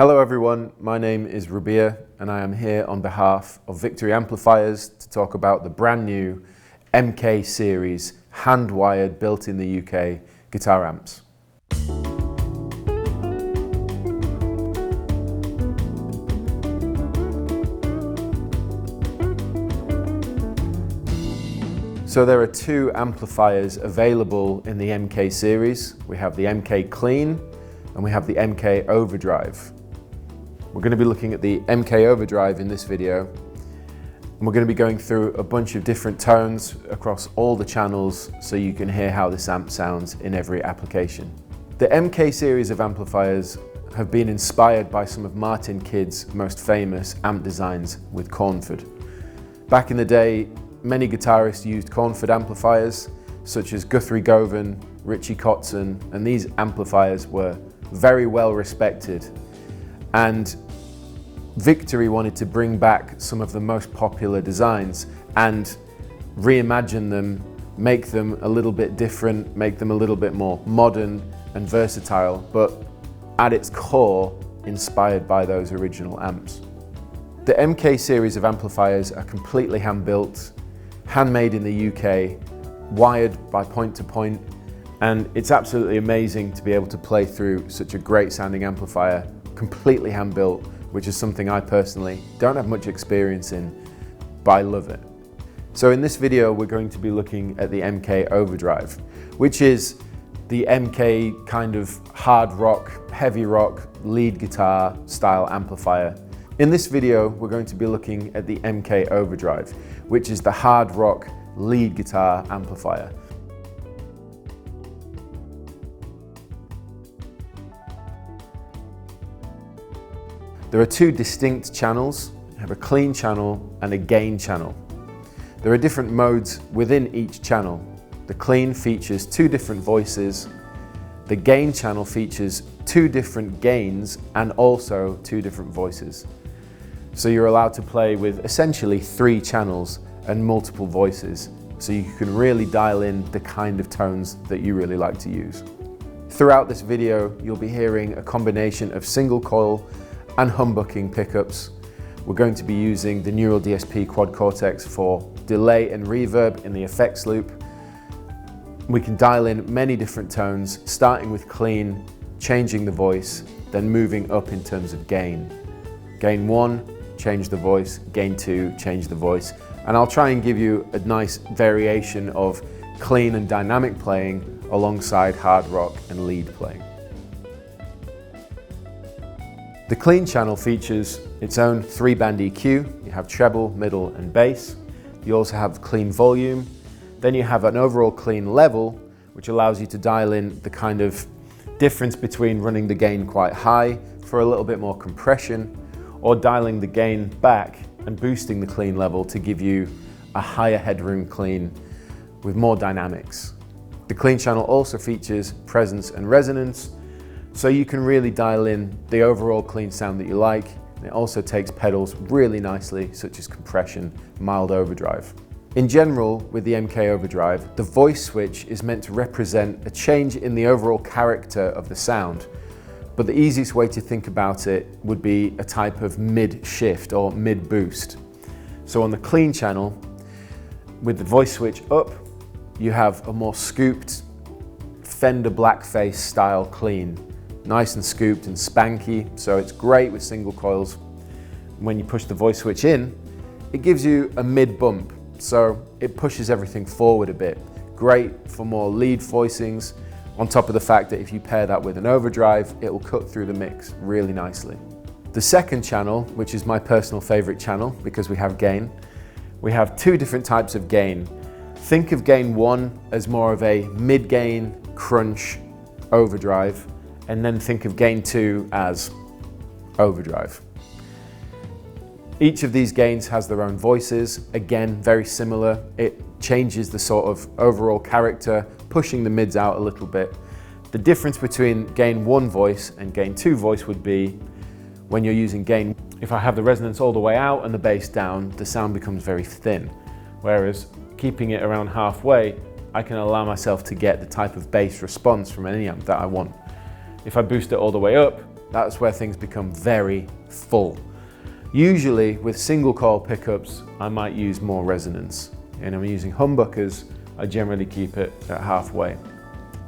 Hello everyone, my name is Rabia and I am here on behalf of Victory Amplifiers to talk about the brand new MK series hand-wired, built in the UK guitar amps. So there are two amplifiers available in the MK series. We have the MK Clean and we have the MK Overdrive. We're going to be looking at the MK Overdrive in this video, and we're going to be going through a bunch of different tones across all the channels so you can hear how this amp sounds in every application. The MK series of amplifiers have been inspired by some of Martin Kidd's most famous amp designs with Cornford. Back in the day, many guitarists used Cornford amplifiers such as Guthrie Govan, Richie Kotzen, and these amplifiers were very well respected. And Victory wanted to bring back some of the most popular designs and reimagine them, make them a little bit different, make them a little bit more modern and versatile, but at its core, inspired by those original amps. The MK series of amplifiers are completely hand-built, handmade in the UK, wired by point to point, and it's absolutely amazing to be able to play through such a great sounding amplifier, completely hand-built, which is something I personally don't have much experience in, but I love it. So in this video, we're going to be looking at the MK Overdrive, which is the MK kind of hard rock, heavy rock, lead guitar style amplifier. In this video, we're going to be looking at the MK Overdrive, which is the hard rock lead guitar amplifier. There are two distinct channels. You have a clean channel and a gain channel. There are different modes within each channel. The clean features two different voices. The gain channel features two different gains and also two different voices. So you're allowed to play with essentially three channels and multiple voices, so you can really dial in the kind of tones that you really like to use. Throughout this video, you'll be hearing a combination of single coil and humbucking pickups. We're going to be using the Neural DSP Quad Cortex for delay and reverb in the effects loop. We can dial in many different tones, starting with clean, changing the voice, then moving up in terms of gain. Gain 1, change the voice, gain 2, change the voice, and I'll try and give you a nice variation of clean and dynamic playing alongside hard rock and lead playing. The clean channel features its own 3-band EQ. You have treble, middle, and bass. You also have clean volume. Then you have an overall clean level, which allows you to dial in the kind of difference between running the gain quite high for a little bit more compression, or dialing the gain back and boosting the clean level to give you a higher headroom clean with more dynamics. The clean channel also features presence and resonance, so you can really dial in the overall clean sound that you like. It also takes pedals really nicely, such as compression, mild overdrive. In general, with the MK Overdrive, the voice switch is meant to represent a change in the overall character of the sound. But the easiest way to think about it would be a type of mid-shift or mid-boost. So on the clean channel, with the voice switch up, you have a more scooped Fender Blackface style clean. Nice and scooped and spanky, so it's great with single coils. When you push the voice switch in, it gives you a mid bump, so it pushes everything forward a bit. Great for more lead voicings, on top of the fact that if you pair that with an overdrive, it will cut through the mix really nicely. The second channel, which is my personal favorite channel because we have gain, we have two different types of gain. Think of gain 1 as more of a mid-gain, crunch, overdrive, and then think of gain 2 as overdrive. Each of these gains has their own voices, again, very similar. It changes the sort of overall character, pushing the mids out a little bit. The difference between gain 1 voice and gain 2 voice would be when you're using gain, if I have the resonance all the way out and the bass down, the sound becomes very thin. Whereas keeping it around halfway, I can allow myself to get the type of bass response from any amp that I want. If I boost it all the way up, that's where things become very full. Usually with single coil pickups, I might use more resonance. And I'm using humbuckers, I generally keep it at halfway.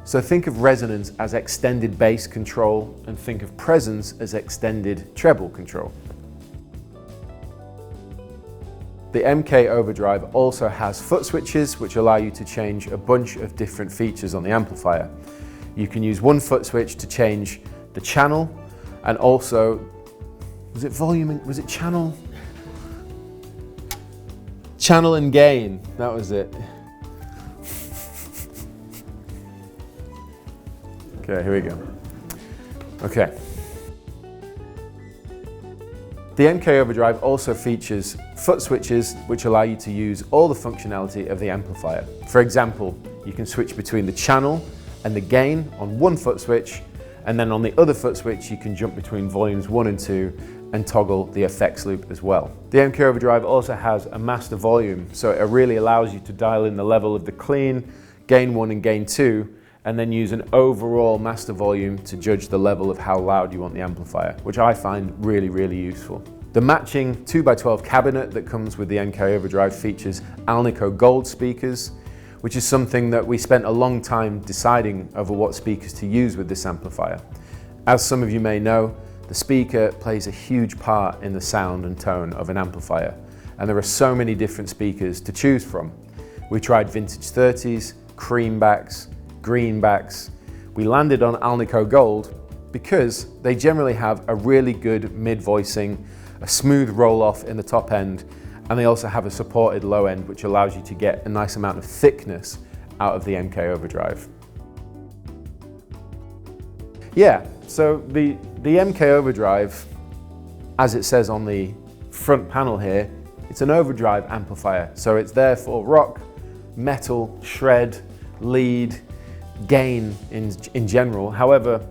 So think of resonance as extended bass control and think of presence as extended treble control. The MK Overdrive also has foot switches which allow you to change a bunch of different features on the amplifier. You can use one foot switch to change the channel and also, was it volume, was it channel? Channel and gain, that was it. Okay, here we go. Okay. The MK Overdrive also features foot switches which allow you to use all the functionality of the amplifier. For example, you can switch between the channel and the gain on one foot switch, and then on the other foot switch you can jump between volumes 1 and 2 and toggle the effects loop as well. The MK Overdrive also has a master volume, so it really allows you to dial in the level of the clean, gain 1 and gain 2, and then use an overall master volume to judge the level of how loud you want the amplifier, which I find really, really useful. The matching 2x12 cabinet that comes with the MK Overdrive features Alnico Gold speakers, which is something that we spent a long time deciding over what speakers to use with this amplifier. As some of you may know, the speaker plays a huge part in the sound and tone of an amplifier, and there are so many different speakers to choose from. We tried vintage 30s, creambacks, greenbacks. We landed on Alnico Gold because they generally have a really good mid-voicing, a smooth roll-off in the top end, and they also have a supported low end which allows you to get a nice amount of thickness out of the MK Overdrive. Yeah, so the MK Overdrive, as it says on the front panel here, it's an overdrive amplifier, so it's there for rock, metal, shred, lead, gain in general. However,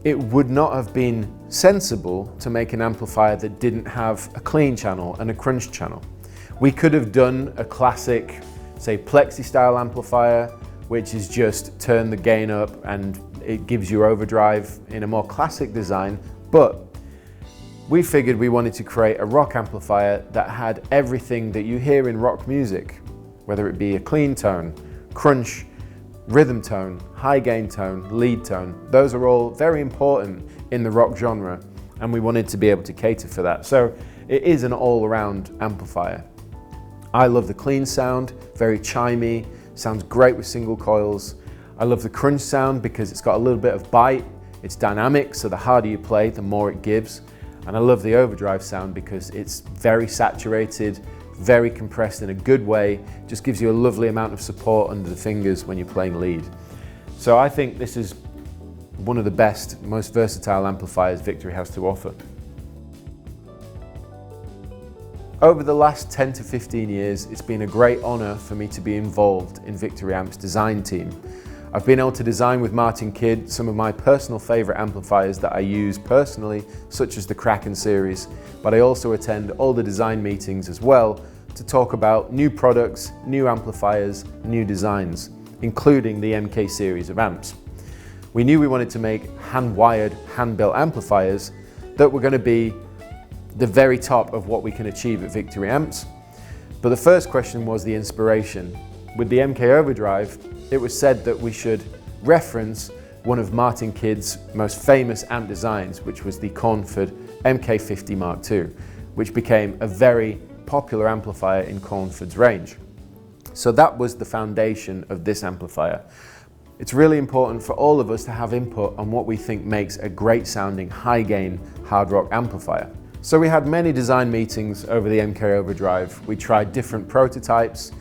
it would not have been sensible to make an amplifier that didn't have a clean channel and a crunch channel. We could have done a classic, say, Plexi style amplifier, which is just turn the gain up and it gives you overdrive in a more classic design, but we figured we wanted to create a rock amplifier that had everything that you hear in rock music, whether it be a clean tone, crunch, rhythm tone, high gain tone, lead tone. Those are all very important in the rock genre, and we wanted to be able to cater for that. So it is an all-around amplifier. I love the clean sound, very chimey, sounds great with single coils. I love the crunch sound because it's got a little bit of bite, it's dynamic, so the harder you play, the more it gives. And I love the overdrive sound because it's very saturated, very compressed in a good way, just gives you a lovely amount of support under the fingers when you're playing lead. So I think this is one of the best, most versatile amplifiers Victory has to offer. Over the last 10 to 15 years, it's been a great honour for me to be involved in Victory Amp's design team. I've been able to design with Martin Kidd some of my personal favourite amplifiers that I use personally, such as the Kraken series, but I also attend all the design meetings as well to talk about new products, new amplifiers, new designs, including the MK series of amps. We knew we wanted to make hand-wired, hand-built amplifiers that were going to be the very top of what we can achieve at Victory Amps. But the first question was the inspiration. With the MK Overdrive, it was said that we should reference one of Martin Kidd's most famous amp designs, which was the Cornford MK50 Mark II, which became a very popular amplifier in Cornford's range. So that was the foundation of this amplifier. It's really important for all of us to have input on what we think makes a great sounding high gain hard rock amplifier. So we had many design meetings over the MK Overdrive. We tried different prototypes,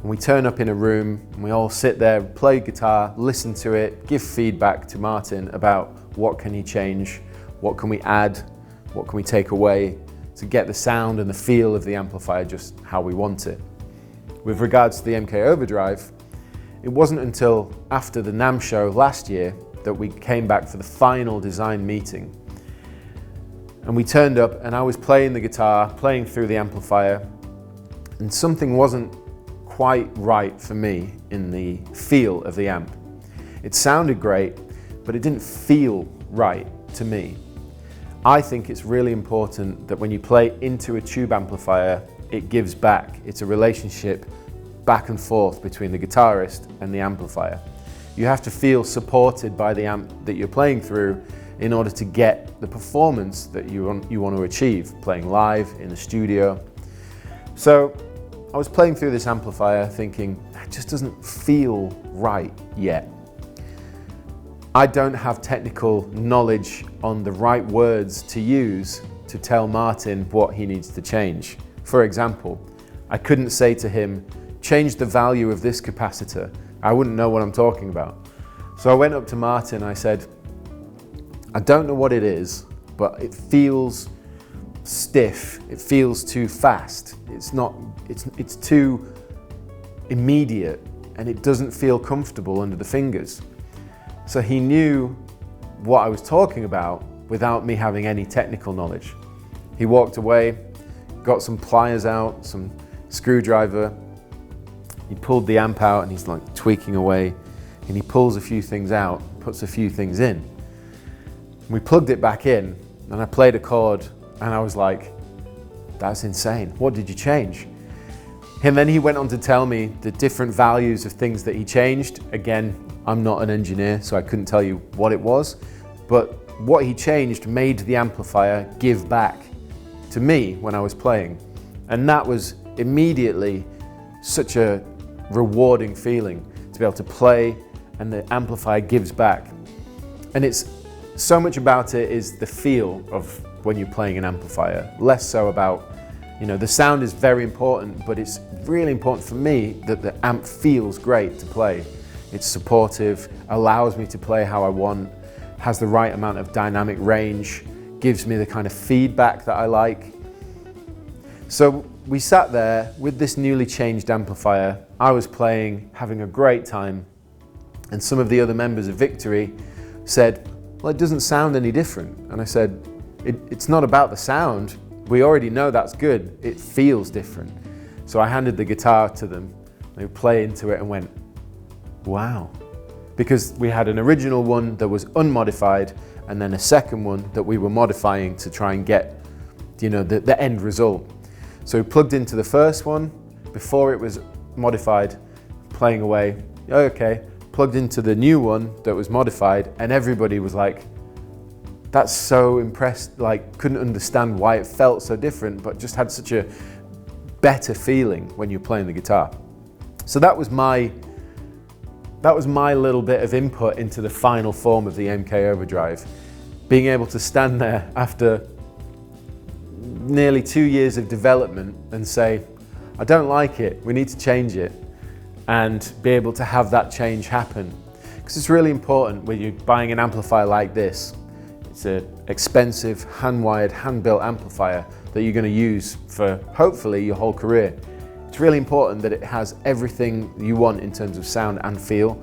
and we turn up in a room and we all sit there, play guitar, listen to it, give feedback to Martin about what can he change, what can we add, what can we take away to get the sound and the feel of the amplifier just how we want it. With regards to the MK Overdrive, it wasn't until after the NAMM show last year that we came back for the final design meeting. And we turned up and I was playing the guitar, playing through the amplifier, and something wasn't quite right for me in the feel of the amp. It sounded great, but it didn't feel right to me. I think it's really important that when you play into a tube amplifier, it gives back. It's a relationship back and forth between the guitarist and the amplifier. You have to feel supported by the amp that you're playing through in order to get the performance that you want to achieve, playing live in the studio. So I was playing through this amplifier thinking, it just doesn't feel right yet. I don't have technical knowledge on the right words to use to tell Martin what he needs to change. For example, I couldn't say to him, change the value of this capacitor. I wouldn't know what I'm talking about. So I went up to Martin, I said, I don't know what it is, but it feels stiff. It feels too fast. It's too immediate and it doesn't feel comfortable under the fingers. So he knew what I was talking about without me having any technical knowledge. He walked away, got some pliers out, some screwdriver. He pulled the amp out and he's like tweaking away, and he pulls a few things out, puts a few things in. We plugged it back in and I played a chord and I was like, that's insane. What did you change? And then he went on to tell me the different values of things that he changed. Again, I'm not an engineer, so I couldn't tell you what it was, but what he changed made the amplifier give back to me when I was playing. And that was immediately such a rewarding feeling to be able to play and the amplifier gives back. And it's so much about it is the feel of when you're playing an amplifier, less so about, the sound is very important, but it's really important for me that the amp feels great to play. It's supportive, allows me to play how I want, has the right amount of dynamic range, gives me the kind of feedback that I like. So we sat there with this newly changed amplifier. I was playing, having a great time, and some of the other members of Victory said, well, it doesn't sound any different. And I said, it's not about the sound. We already know that's good. It feels different. So I handed the guitar to them. They would play into it and went, wow. Because we had an original one that was unmodified and then a second one that we were modifying to try and get, the end result. So we plugged into the first one before it was modified, playing away. Okay, plugged into the new one that was modified, and everybody was like, that's so impressed, couldn't understand why it felt so different, but just had such a better feeling when you're playing the guitar. So that was my little bit of input into the final form of the MK Overdrive. Being able to stand there after nearly 2 years of development and say, I don't like it, we need to change it, and be able to have that change happen. Because it's really important when you're buying an amplifier like this. It's an expensive, hand-wired, hand-built amplifier that you're going to use for hopefully your whole career. It's really important that it has everything you want in terms of sound and feel.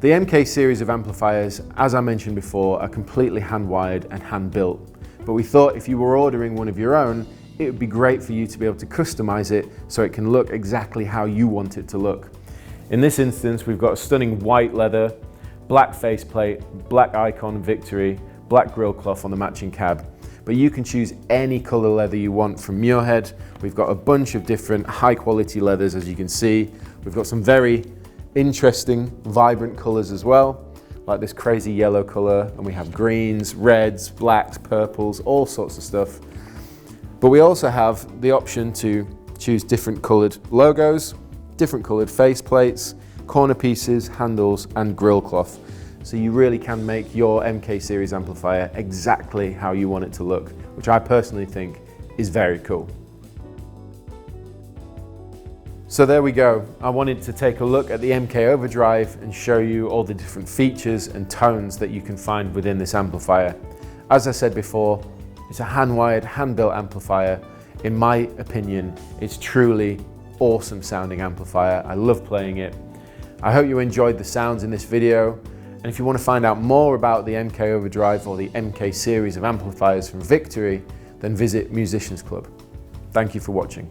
The MK series of amplifiers, as I mentioned before, are completely hand-wired and hand-built. But we thought if you were ordering one of your own, it would be great for you to be able to customize it so it can look exactly how you want it to look. In this instance, we've got a stunning white leather, black faceplate, black icon Victory, black grille cloth on the matching cab. But you can choose any color leather you want from Muirhead. We've got a bunch of different high quality leathers, as you can see. We've got some very interesting, vibrant colors as well, like this crazy yellow color, and we have greens, reds, blacks, purples, all sorts of stuff. But we also have the option to choose different colored logos, different colored face plates, corner pieces, handles, and grille cloth. So you really can make your MK series amplifier exactly how you want it to look, which I personally think is very cool. So there we go. I wanted to take a look at the MK Overdrive and show you all the different features and tones that you can find within this amplifier. As I said before, it's a hand-wired, hand-built amplifier. In my opinion, it's truly awesome sounding amplifier. I love playing it. I hope you enjoyed the sounds in this video. And if you want to find out more about the MK Overdrive or the MK series of amplifiers from Victory, then visit Musicians Club. Thank you for watching.